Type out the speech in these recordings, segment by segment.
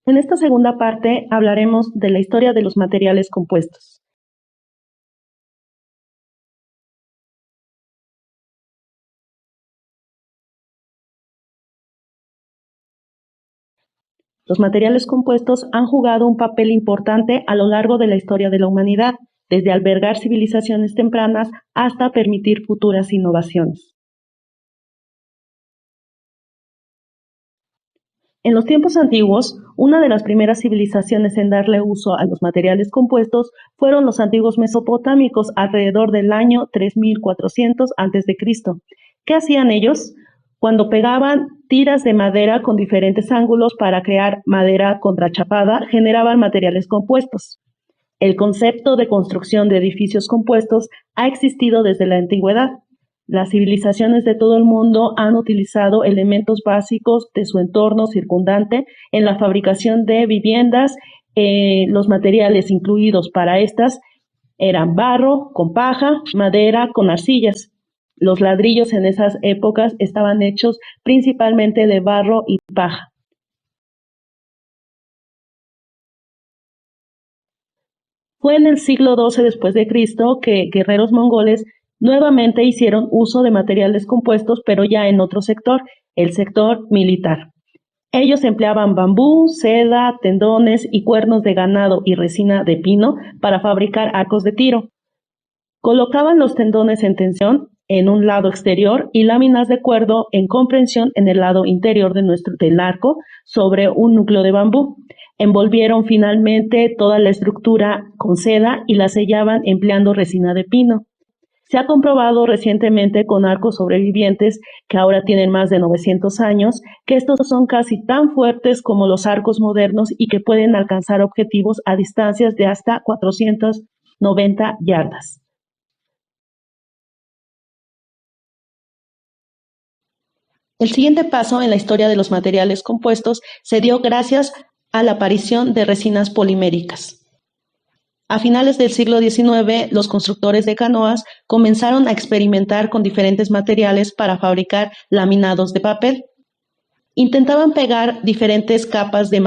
En esta segunda parte hablaremos de la historia de los materiales compuestos. Los materiales compuestos han jugado un papel importante a lo largo de la historia de la humanidad, desde albergar civilizaciones tempranas hasta permitir futuras innovaciones. En los tiempos antiguos, una de las primeras civilizaciones en darle uso a los materiales compuestos fueron los antiguos mesopotámicos alrededor del año 3400 a.C. ¿Qué hacían ellos? Cuando pegaban tiras de madera con diferentes ángulos para crear madera contrachapada, generaban materiales compuestos. El concepto de construcción de edificios compuestos ha existido desde la antigüedad. Las civilizaciones de todo el mundo han utilizado elementos básicos de su entorno circundante en la fabricación de viviendas. Los materiales incluidos para estas eran barro con paja, madera con arcillas. Los ladrillos en esas épocas estaban hechos principalmente de barro y paja. Fue en el siglo XII después de Cristo que guerreros mongoles nuevamente hicieron uso de materiales compuestos, pero ya en otro sector, el sector militar. Ellos empleaban bambú, seda, tendones y cuernos de ganado y resina de pino para fabricar arcos de tiro. Colocaban los tendones en tensión en un lado exterior y láminas de cuerdo en comprensión en el lado interior del arco sobre un núcleo de bambú. Envolvieron finalmente toda la estructura con seda y la sellaban empleando resina de pino. Se ha comprobado recientemente con arcos sobrevivientes que ahora tienen más de 900 años que estos son casi tan fuertes como los arcos modernos y que pueden alcanzar objetivos a distancias de hasta 490 yardas. El siguiente paso en la historia de los materiales compuestos se dio gracias a la aparición de resinas poliméricas. A finales del siglo XIX, los constructores de canoas comenzaron a experimentar con diferentes materiales para fabricar laminados de papel. Intentaban pegar diferentes capas de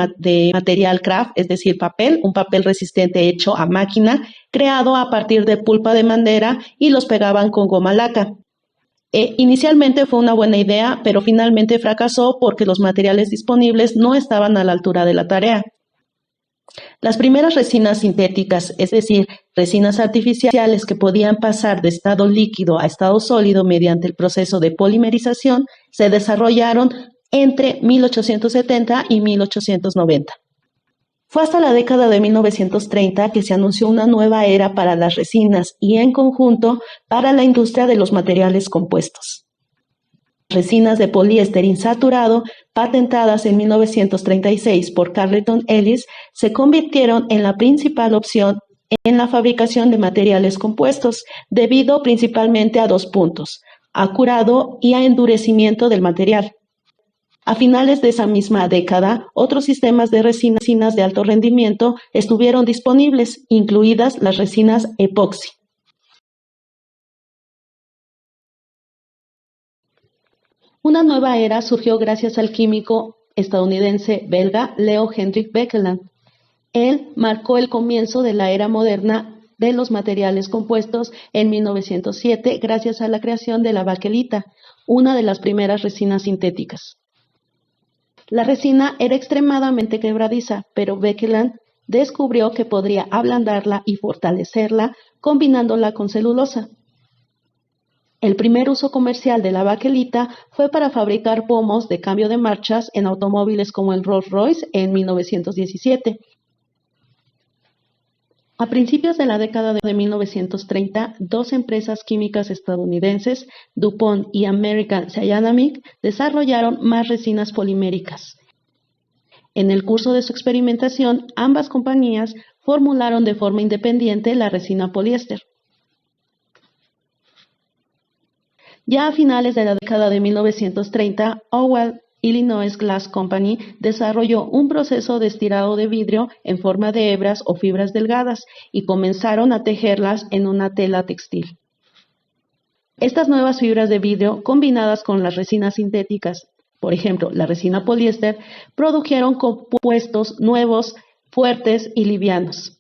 material craft, es decir, papel, un papel resistente hecho a máquina, creado a partir de pulpa de madera, y los pegaban con goma laca. Inicialmente fue una buena idea, pero finalmente fracasó porque los materiales disponibles no estaban a la altura de la tarea. Las primeras resinas sintéticas, es decir, resinas artificiales que podían pasar de estado líquido a estado sólido mediante el proceso de polimerización, se desarrollaron entre 1870 y 1890. Fue hasta la década de 1930 que se anunció una nueva era para las resinas y, en conjunto, para la industria de los materiales compuestos. Resinas de poliéster insaturado, patentadas en 1936 por Carleton Ellis, se convirtieron en la principal opción en la fabricación de materiales compuestos, debido principalmente a dos puntos: a curado y a endurecimiento del material. A finales de esa misma década, otros sistemas de resinas de alto rendimiento estuvieron disponibles, incluidas las resinas epoxi. Una nueva era surgió gracias al químico estadounidense belga Leo Hendrik Bekeland. Él marcó el comienzo de la era moderna de los materiales compuestos en 1907 gracias a la creación de la baquelita, una de las primeras resinas sintéticas. La resina era extremadamente quebradiza, pero Bekeland descubrió que podría ablandarla y fortalecerla combinándola con celulosa. El primer uso comercial de la baquelita fue para fabricar pomos de cambio de marchas en automóviles como el Rolls-Royce en 1917. A principios de la década de 1930, dos empresas químicas estadounidenses, DuPont y American Cyanamic, desarrollaron más resinas poliméricas. En el curso de su experimentación, ambas compañías formularon de forma independiente la resina poliéster. Ya a finales de la década de 1930, Howell Illinois Glass Company desarrolló un proceso de estirado de vidrio en forma de hebras o fibras delgadas y comenzaron a tejerlas en una tela textil. Estas nuevas fibras de vidrio, combinadas con las resinas sintéticas por ejemplo, la resina poliéster, produjeron compuestos nuevos, fuertes y livianos.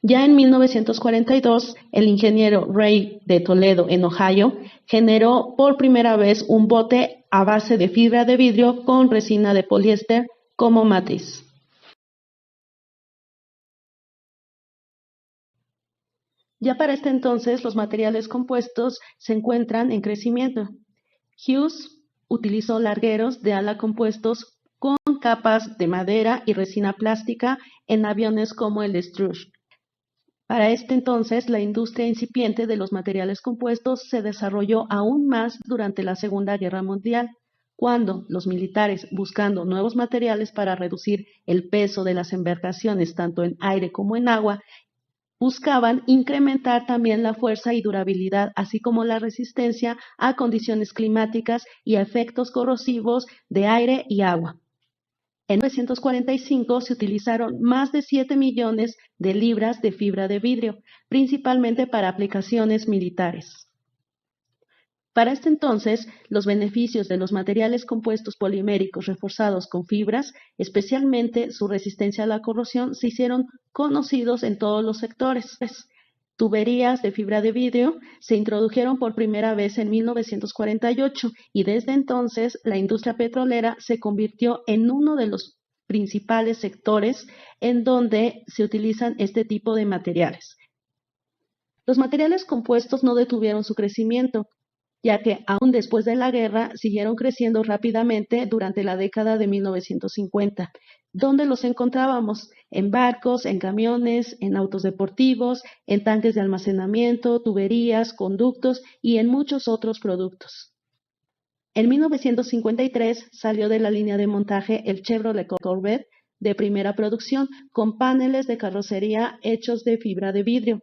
Ya en 1942, el ingeniero Ray de Toledo, en Ohio, generó por primera vez un bote a base de fibra de vidrio con resina de poliéster como matriz. Ya para este entonces, los materiales compuestos se encuentran en crecimiento. Hughes utilizó largueros de ala compuestos con capas de madera y resina plástica en aviones como el Strush. Para este entonces, la industria incipiente de los materiales compuestos se desarrolló aún más durante la Segunda Guerra Mundial, cuando los militares, buscando nuevos materiales para reducir el peso de las embarcaciones tanto en aire como en agua, buscaban incrementar también la fuerza y durabilidad, así como la resistencia a condiciones climáticas y a efectos corrosivos de aire y agua. En 1945 se utilizaron más de 7 millones de libras de fibra de vidrio, principalmente para aplicaciones militares. Para este entonces, los beneficios de los materiales compuestos poliméricos reforzados con fibras, especialmente su resistencia a la corrosión, se hicieron conocidos en todos los sectores. Tuberías de fibra de vidrio se introdujeron por primera vez en 1948 y desde entonces la industria petrolera se convirtió en uno de los principales sectores en donde se utilizan este tipo de materiales. Los materiales compuestos no detuvieron su crecimiento, ya que aún después de la guerra siguieron creciendo rápidamente durante la década de 1950. ¿Dónde los encontrábamos? En barcos, en camiones, en autos deportivos, en tanques de almacenamiento, tuberías, conductos y en muchos otros productos. En 1953 salió de la línea de montaje el Chevrolet Corvette de primera producción con paneles de carrocería hechos de fibra de vidrio.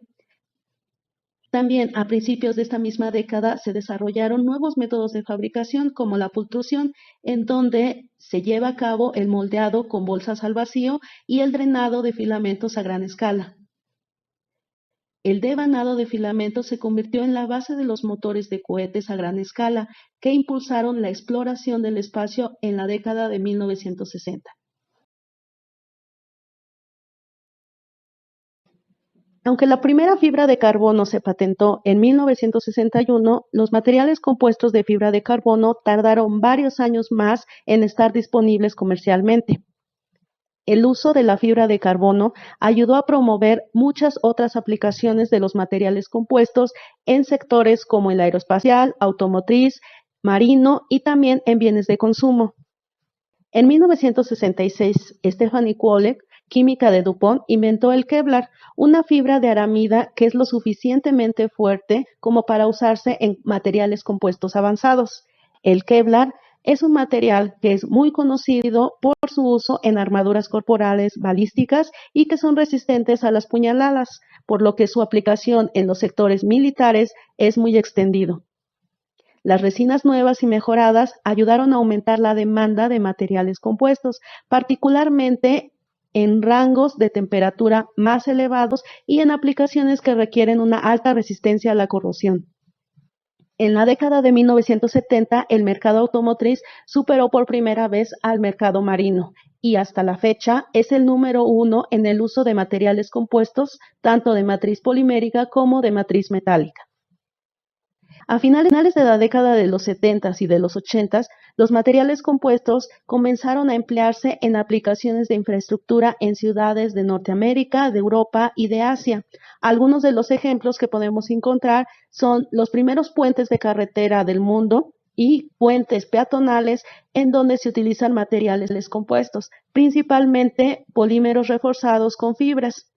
También a principios de esta misma década se desarrollaron nuevos métodos de fabricación como la pultrusión, en donde se lleva a cabo el moldeado con bolsas al vacío y el drenado de filamentos a gran escala. El devanado de filamentos se convirtió en la base de los motores de cohetes a gran escala que impulsaron la exploración del espacio en la década de 1960. Aunque la primera fibra de carbono se patentó en 1961, los materiales compuestos de fibra de carbono tardaron varios años más en estar disponibles comercialmente. El uso de la fibra de carbono ayudó a promover muchas otras aplicaciones de los materiales compuestos en sectores como el aeroespacial, automotriz, marino y también en bienes de consumo. En 1966, Stephanie Kwolek, química de DuPont, inventó el Kevlar, una fibra de aramida que es lo suficientemente fuerte como para usarse en materiales compuestos avanzados. El Kevlar es un material que es muy conocido por su uso en armaduras corporales balísticas y que son resistentes a las puñaladas, por lo que su aplicación en los sectores militares es muy extendido. Las resinas nuevas y mejoradas ayudaron a aumentar la demanda de materiales compuestos, particularmente en rangos de temperatura más elevados y en aplicaciones que requieren una alta resistencia a la corrosión. En la década de 1970, el mercado automotriz superó por primera vez al mercado marino y hasta la fecha es el número 1 en el uso de materiales compuestos, tanto de matriz polimérica como de matriz metálica. A finales de la década de los 70s y de los 80s, los materiales compuestos comenzaron a emplearse en aplicaciones de infraestructura en ciudades de Norteamérica, de Europa y de Asia. Algunos de los ejemplos que podemos encontrar son los primeros puentes de carretera del mundo y puentes peatonales en donde se utilizan materiales compuestos, principalmente polímeros reforzados con fibras.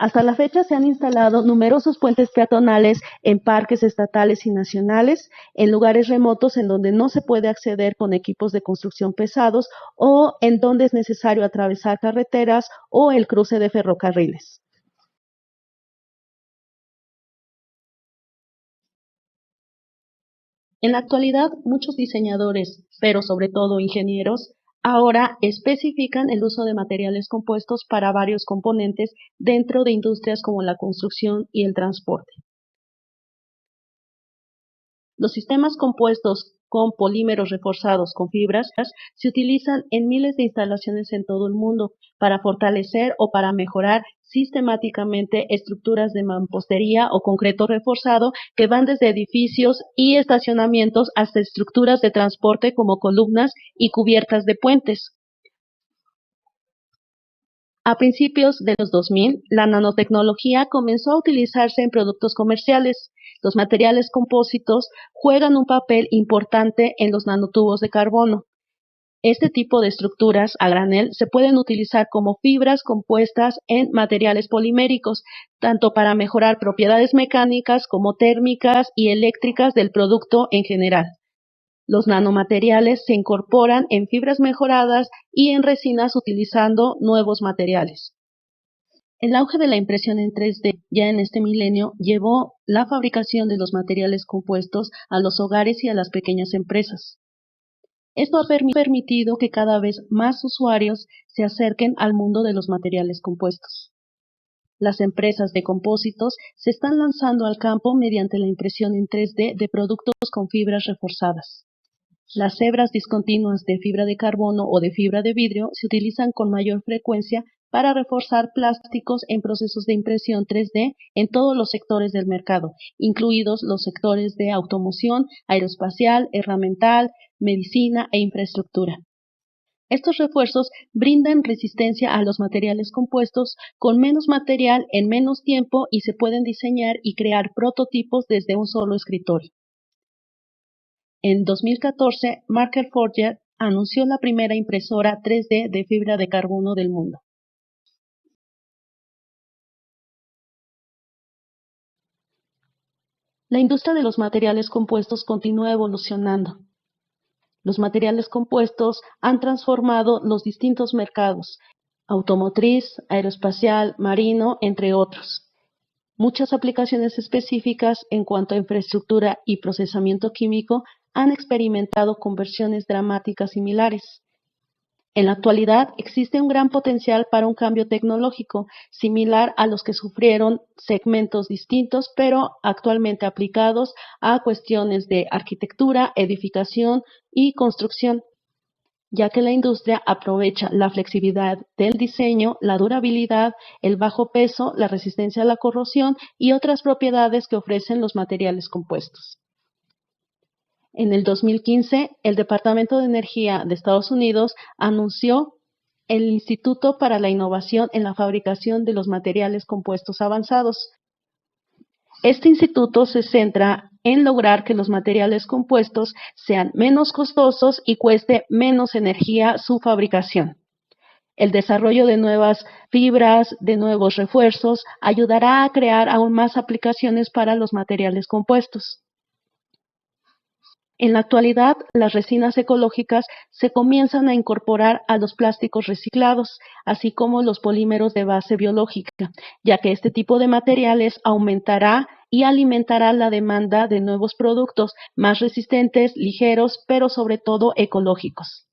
Hasta la fecha se han instalado numerosos puentes peatonales en parques estatales y nacionales, en lugares remotos en donde no se puede acceder con equipos de construcción pesados o en donde es necesario atravesar carreteras o el cruce de ferrocarriles. En la actualidad, muchos diseñadores, pero sobre todo ingenieros, ahora especifican el uso de materiales compuestos para varios componentes dentro de industrias como la construcción y el transporte. Los sistemas compuestos con polímeros reforzados con fibras se utilizan en miles de instalaciones en todo el mundo para fortalecer o para mejorar sistemáticamente estructuras de mampostería o concreto reforzado que van desde edificios y estacionamientos hasta estructuras de transporte como columnas y cubiertas de puentes. A principios de los 2000, la nanotecnología comenzó a utilizarse en productos comerciales. Los materiales compósitos juegan un papel importante en los nanotubos de carbono. Este tipo de estructuras a granel se pueden utilizar como fibras compuestas en materiales poliméricos, tanto para mejorar propiedades mecánicas como térmicas y eléctricas del producto en general. Los nanomateriales se incorporan en fibras mejoradas y en resinas utilizando nuevos materiales. El auge de la impresión en 3D ya en este milenio llevó la fabricación de los materiales compuestos a los hogares y a las pequeñas empresas. Esto ha permitido que cada vez más usuarios se acerquen al mundo de los materiales compuestos. Las empresas de compósitos se están lanzando al campo mediante la impresión en 3D de productos con fibras reforzadas. Las hebras discontinuas de fibra de carbono o de fibra de vidrio se utilizan con mayor frecuencia para reforzar plásticos en procesos de impresión 3D en todos los sectores del mercado, incluidos los sectores de automoción, aeroespacial, herramental, medicina e infraestructura. Estos refuerzos brindan resistencia a los materiales compuestos con menos material en menos tiempo y se pueden diseñar y crear prototipos desde un solo escritorio. En 2014, Marker Forger anunció la primera impresora 3D de fibra de carbono del mundo. La industria de los materiales compuestos continúa evolucionando. Los materiales compuestos han transformado los distintos mercados, automotriz, aeroespacial, marino, entre otros. Muchas aplicaciones específicas en cuanto a infraestructura y procesamiento químico han experimentado conversiones dramáticas similares. En la actualidad existe un gran potencial para un cambio tecnológico similar a los que sufrieron segmentos distintos, pero actualmente aplicados a cuestiones de arquitectura, edificación y construcción, ya que la industria aprovecha la flexibilidad del diseño, la durabilidad, el bajo peso, la resistencia a la corrosión y otras propiedades que ofrecen los materiales compuestos. En el 2015, el Departamento de Energía de Estados Unidos anunció el Instituto para la Innovación en la Fabricación de los Materiales Compuestos Avanzados. Este instituto se centra en lograr que los materiales compuestos sean menos costosos y cueste menos energía su fabricación. El desarrollo de nuevas fibras, de nuevos refuerzos, ayudará a crear aún más aplicaciones para los materiales compuestos. En la actualidad, las resinas ecológicas se comienzan a incorporar a los plásticos reciclados, así como los polímeros de base biológica, ya que este tipo de materiales aumentará y alimentará la demanda de nuevos productos más resistentes, ligeros, pero sobre todo ecológicos.